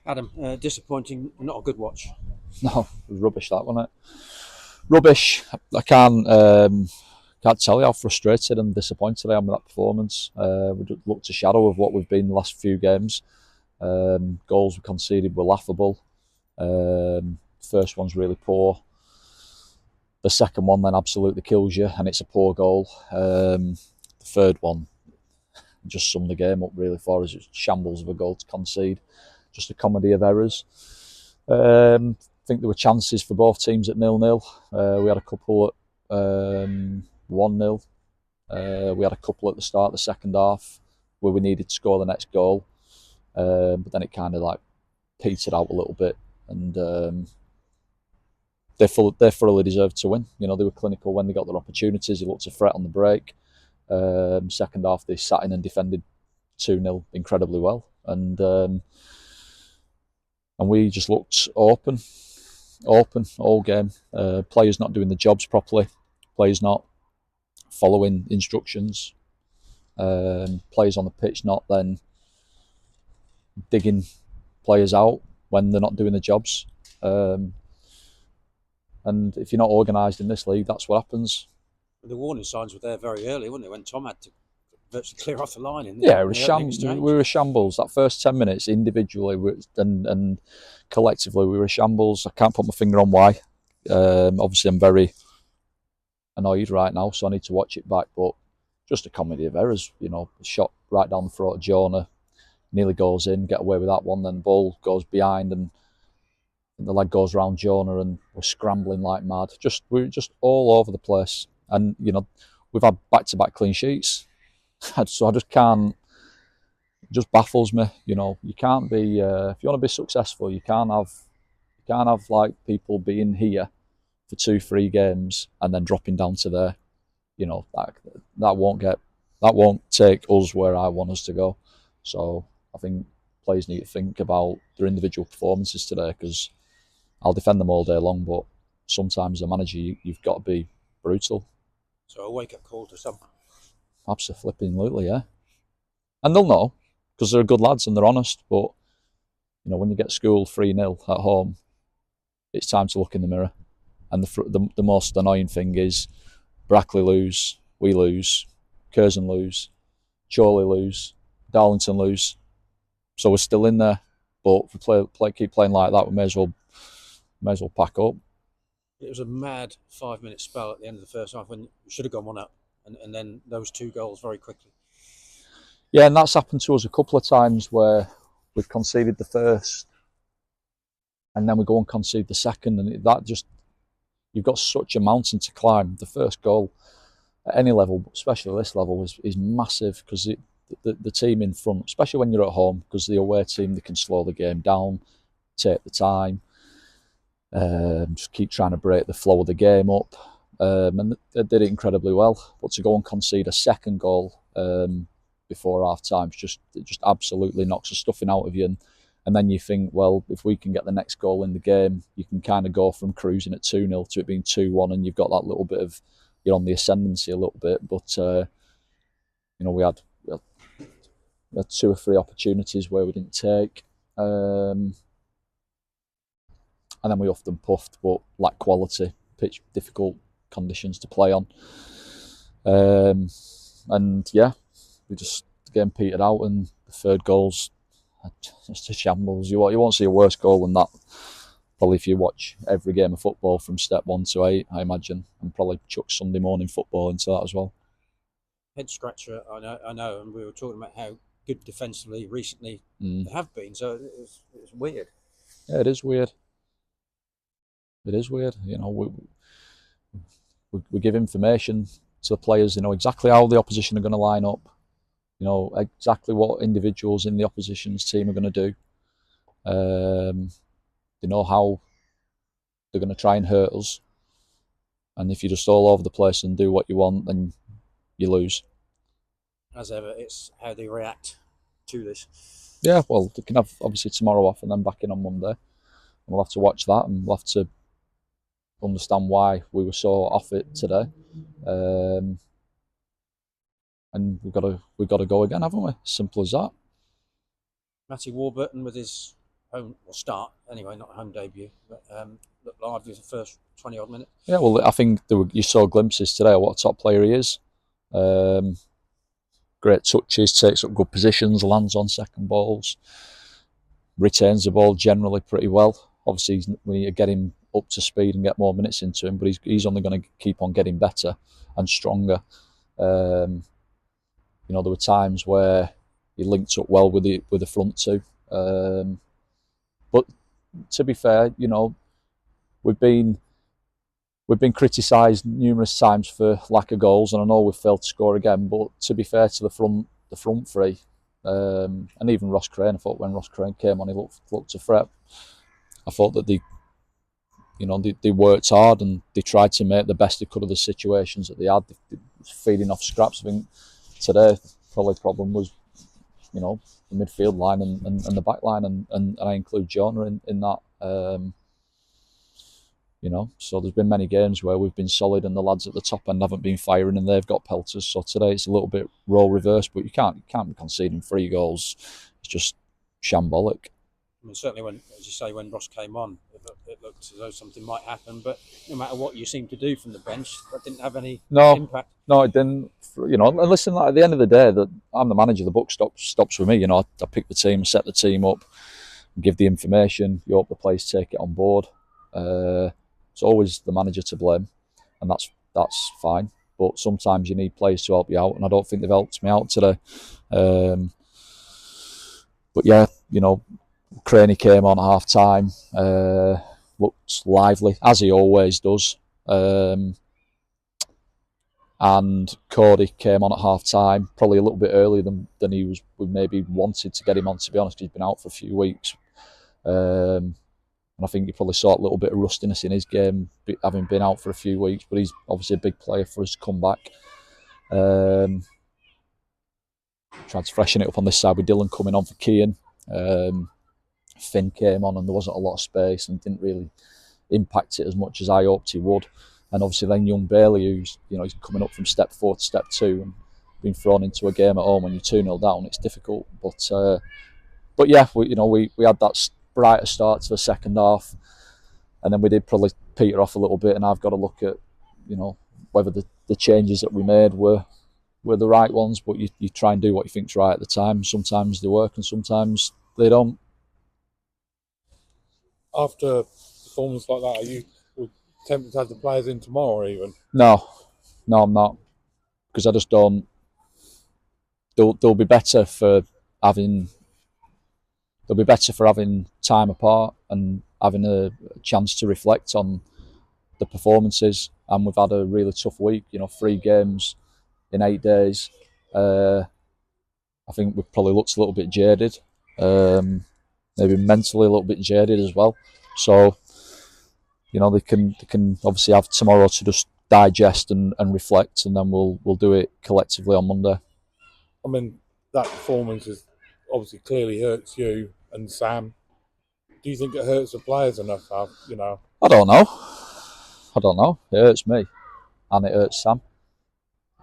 Adam, disappointing, not a good watch. No, it was rubbish, that, wasn't it? Rubbish. I can't tell you how frustrated and disappointed I am with that performance. We looked a shadow of what we've been the last few games. Goals we conceded were laughable. First one's really poor. The second one then absolutely kills you, and it's a poor goal. The third one just summed the game up really for us. It's shambles of a goal to concede. Just a comedy of errors. I think there were chances for both teams at 0-0. We had a couple at 1-0. We had a couple at the start of the second half where we needed to score the next goal. But then it kind of like petered out a little bit, and they thoroughly deserved to win. You know, they were clinical when they got their opportunities. They looked a threat on the break. Second half, they sat in and defended 2-0 incredibly well, and we just looked open all game. Players not doing the jobs properly, players not following instructions, players on the pitch not then digging players out when they're not doing the jobs. And if you're not organised in this league, that's what happens. The warning signs were there very early, weren't they? When Tom had to virtually clear off the line. It was we were a shambles. That first 10 minutes individually and collectively we were a shambles. I can't put my finger on why. Obviously I'm very annoyed right now, so I need to watch it back, but just a comedy of errors. You know, shot right down the throat of Jonah, nearly goes in, get away with that one, then the ball goes behind and the leg goes round Jonah and we're scrambling like mad. We're just all over the place. And, you know, we've had back-to-back clean sheets. So I just can't, it just baffles me. You know, you can't be, if you want to be successful, you can't have like people being here for 2-3 games and then dropping down to there. You know, that won't take us where I want us to go. So I think players need to think about their individual performances today, because I'll defend them all day long, but sometimes as a manager, you've got to be brutal. So a wake-up call to some. Absolutely, yeah. And they'll know, because they're good lads and they're honest, but, you know, when you get schooled 3-0 at home, it's time to look in the mirror. And the most annoying thing is Brackley lose, we lose, Curzon lose, Chorley lose, Darlington lose. So we're still in there, but if we keep playing like that, we may as well pack up. It was a mad 5-minute spell at the end of the first half when we should have gone one up, and then those 2 goals very quickly. Yeah, and that's happened to us a couple of times where we've conceded the first, and then we go and concede the second, and you've got such a mountain to climb. The first goal at any level, but especially this level, is massive, because the team in front, especially when you're at home, because the away team, they can slow the game down, take the time, just keep trying to break the flow of the game up, and they did it incredibly well. But to go and concede a second goal before half time, it just absolutely knocks the stuffing out of you. And then you think, well, if we can get the next goal in the game, you can kind of go from cruising at 2-0 to it being 2-1, and you've got that little bit of, you're on the ascendancy a little bit. But you know, we had 2 or 3 opportunities where we didn't take, and then we often puffed, but lack quality, pitch difficult conditions to play on, and yeah, the game petered out, and the third goal's just a shambles. You won't see a worse goal than that, probably, if you watch every game of football from step 1 to 8, I imagine, and probably chuck Sunday morning football into that as well. Head scratcher, I know, and we were talking about how good defensively recently they have been, so it's weird. Yeah, it is weird. It is weird. You know, we give information to the players. They know exactly how the opposition are going to line up. You know exactly what individuals in the opposition's team are going to do. They know how they're going to try and hurt us. And if you're just all over the place and do what you want, then you lose. As ever, it's how they react to this. Yeah, well, they can have obviously tomorrow off and then back in on Monday. And we'll have to watch that, and we'll have to understand why we were so off it today. And we've got to go again, haven't we? Simple as that. Matty Warburton with his home or start anyway, not a home debut, but looked lively the first 20 odd minutes. Yeah, well, I think you saw glimpses today of what a top player he is. Great touches, takes up good positions, lands on second balls, retains the ball generally pretty well. Obviously, we need to get him up to speed and get more minutes into him, but he's only going to keep on getting better and stronger. You know, there were times where he linked up well with the front two. But to be fair, you know, we've been criticised numerous times for lack of goals, and I know we've failed to score again. But to be fair to the front three, and even Ross Crane, I thought when Ross Crane came on, he looked a threat. I thought that they worked hard and they tried to make the best they could of the situations that they had, feeding off scraps. I think today probably the problem was, you know, the midfield line and the back line, and I include Jonah in that. You know, so there's been many games where we've been solid and the lads at the top end haven't been firing and they've got pelters. So today it's a little bit role reverse, but you can't be conceding 3 goals. It's just shambolic. I mean, certainly when, as you say, when Ross came on, it looked as though something might happen. But no matter what you seem to do from the bench, that didn't have any impact. No, it didn't. You know, and listen, at the end of the day, that I'm the manager. The buck stops with me. You know, I pick the team, set the team up, give the information. You hope the players take it on board. It's always the manager to blame, and that's fine. But sometimes you need players to help you out, and I don't think they've helped me out today. But yeah, you know, Craney came on at half time, looked lively as he always does, and Cody came on at half time, probably a little bit earlier than we maybe wanted to get him on. To be honest, he's been out for a few weeks. And I think you probably saw a little bit of rustiness in his game, having been out for a few weeks, but he's obviously a big player for us to come back. Tried to freshen it up on this side with Dylan coming on for Kean. Finn came on and there wasn't a lot of space and didn't really impact it as much as I hoped he would. And obviously then young Bailey, who's, you know, he's coming up from step 4 to step 2 and being thrown into a game at home when you're 2-0 down, it's difficult. But yeah, we had that brighter start to the second half, and then we did probably peter off a little bit, and I've got to look at, you know, whether the changes that we made were the right ones, but you try and do what you think's right at the time. Sometimes they work and sometimes they don't. After a performance like that, are you tempted to have the players in tomorrow even? No, I'm not, because I just don't. They'll be better for having time apart and having a chance to reflect on the performances. And we've had a really tough week, you know, 3 games in 8 days. I think we've probably looked a little bit jaded, maybe mentally a little bit jaded as well. So, you know, they can obviously have tomorrow to just digest and reflect, and then we'll do it collectively on Monday. I mean, that performance is obviously clearly hurts you and Sam. Do you think it hurts the players enough? You know, I don't know. It hurts me, and it hurts Sam.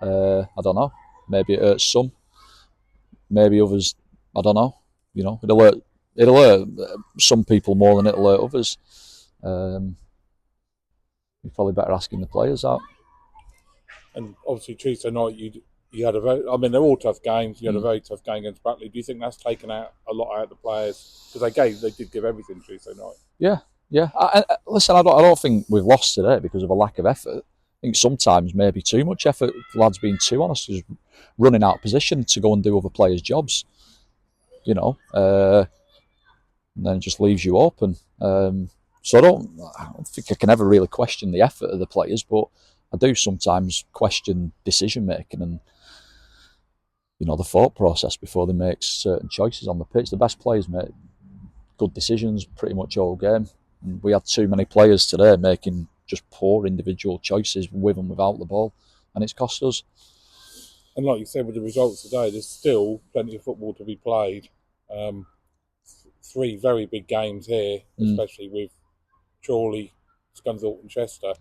I don't know. Maybe it hurts some. Maybe others. I don't know. You know, it'll hurt some people more than it'll hurt others. You're probably better asking the players that. And obviously Tuesday night you had a very. I mean, they're all tough games. You had a very tough game against Brackley. Do you think that's taken out a lot out of the players? Because they did give everything Tuesday night. Yeah. Listen, I don't think we've lost today because of a lack of effort. I think sometimes maybe too much effort. The lads being too honest, just running out of position to go and do other players' jobs. You know, and then it just leaves you open. So I don't think I can ever really question the effort of the players, but I do sometimes question decision making and, you know, the thought process before they make certain choices on the pitch. The best players make good decisions pretty much all game. And we had too many players today making just poor individual choices with and without the ball, and it's cost us. And like you said, with the results today, there's still plenty of football to be played. 3 very big games here, especially with Chorley, Scunthorpe and Chester.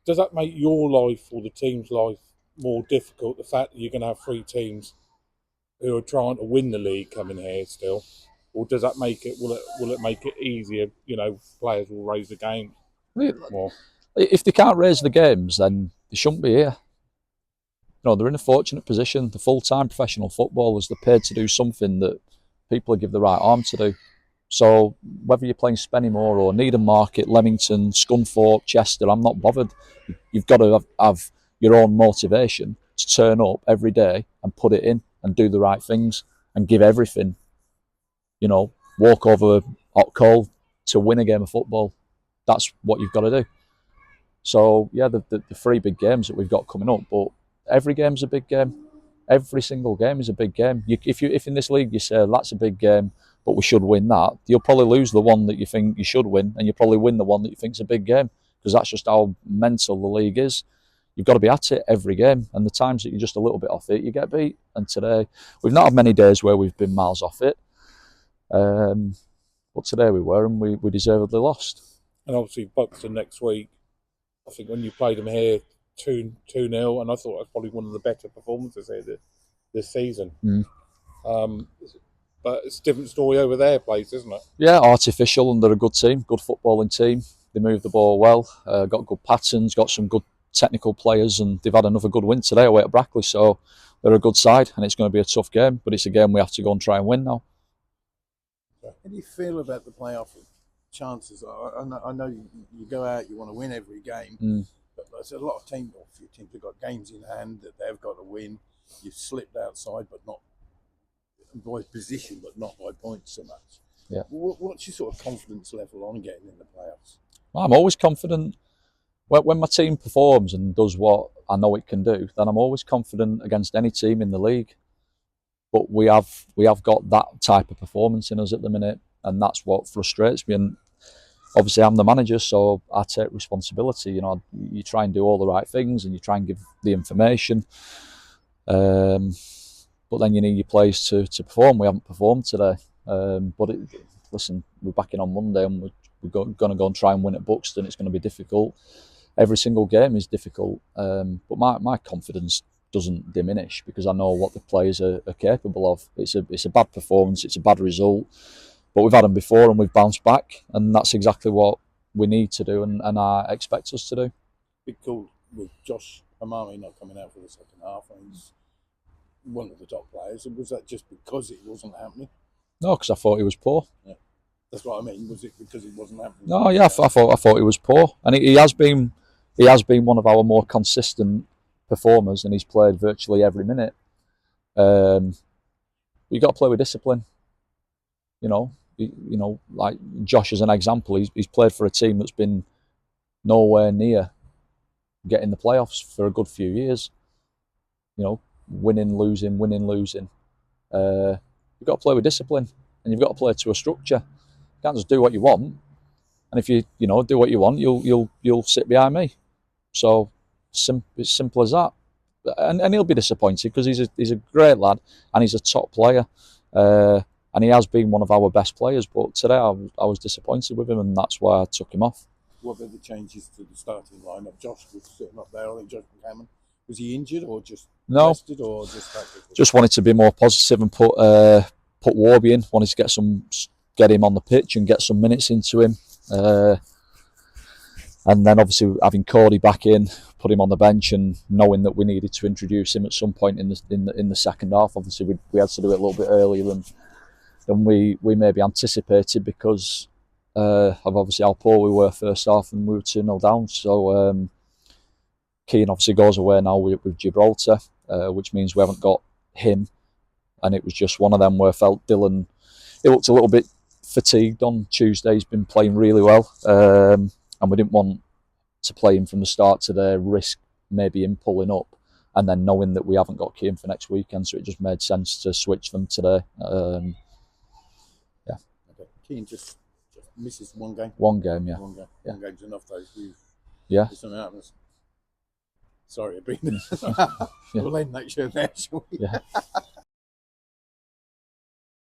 Does that make your life or the team's life more difficult, the fact that you're going to have 3 teams who are trying to win the league coming here still? or does that make it? Will it make it easier? Players will raise the game more. If they can't raise the games, then they shouldn't be here. They're in a fortunate position. The full-time professional footballers, they're paid to do something that people give the right arm to do. So whether you're playing Spennymoor or Needham Market, Leamington, Scunthorpe, Chester, I'm not bothered. You've got to have your own motivation to turn up every day and put it in and do the right things and give everything. Walk over hot coal to win a game of football. That's what you've got to do. So yeah, the 3 big games that we've got coming up, but every game's a big game. Every single game is a big game. If in this league you say that's a big game, but we should win that, you'll probably lose the one that you think you should win, and you'll probably win the one that you think's a big game, because that's just how mental the league is. You've got to be at it every game, and the times that you're just a little bit off it, you get beat. And today, we've not had many days where we've been miles off it, but today we were, and we deservedly lost. And obviously Buxton next week. I think when you played them here 2-0, and I thought that's probably one of the better performances here this season. But it's a different story over their place, isn't it? Yeah, artificial, and they're a good team, good footballing team. They move the ball well, got good patterns, got some good technical players, and they've had another good win today away at Brackley. So they're a good side, and it's going to be a tough game, but it's a game we have to go and try and win now. How do you feel about the playoff chances? I know you go out, you want to win every game, but there's a lot of teams, or a few teams have got games in hand that they've got to win. You've slipped outside, but not by position, but not by points so much. Yeah. What's your sort of confidence level on getting in the playoffs? I'm always confident. When my team performs and does what I know it can do, then I'm always confident against any team in the league. But we have got that type of performance in us at the minute, and that's what frustrates me. And obviously, I'm the manager, so I take responsibility. You try and do all the right things, and you try and give the information. But then you need your players to perform. We haven't performed today. Listen, we're back in on Monday, and we're going to go and try and win at Buxton. It's going to be difficult. Every single game is difficult. But my confidence doesn't diminish, because I know what the players are capable of. It's a bad performance. It's a bad result. But we've had them before, and we've bounced back. And that's exactly what we need to do, and I expect us to do. Big call with Josh Hamami not coming out for the second half. He's one of the top players. And was that just because it wasn't happening? No, because I thought he was poor. Yeah. That's what I mean. Was it because it wasn't happening? No, yeah, I thought he was poor, and he has been one of our more consistent performers, and he's played virtually every minute. You've got to play with discipline. Like Josh as an example, he's played for a team that's been nowhere near getting the playoffs for a good few years. Winning, losing. You've got to play with discipline, and you've got to play to a structure. You can't just do what you want, and if you do what you want, you'll sit behind me. So it's simple as that. And he'll be disappointed, because he's a great lad, and he's a top player, and he has been one of our best players. But today I was disappointed with him, and that's why I took him off. What were the changes to the starting lineup? Josh was sitting up there. I think Josh McCammon, was he injured or just rested, or just tactical? Just wanted to be more positive and put Warby in. Wanted to get him on the pitch and get some minutes into him. And then obviously having Cody back in, put him on the bench, and knowing that we needed to introduce him at some point in the second half. Obviously we had to do it a little bit earlier than we maybe anticipated, because of obviously how poor we were first half, and we were 2-0 down. So Keane obviously goes away now with Gibraltar, which means we haven't got him. And it was just one of them where I felt Dylan, he looked a little bit fatigued on Tuesday. He's been playing really well, and we didn't want to play him from the start today, risk maybe him pulling up, and then knowing that we haven't got Keane for next weekend, so it just made sense to switch them today. Okay. Keane just misses one game? One game, yeah. One game. Yeah. One game's enough, though. Yeah. Something happens. Sorry, I've been... We'll end that show there, shall we? Yeah.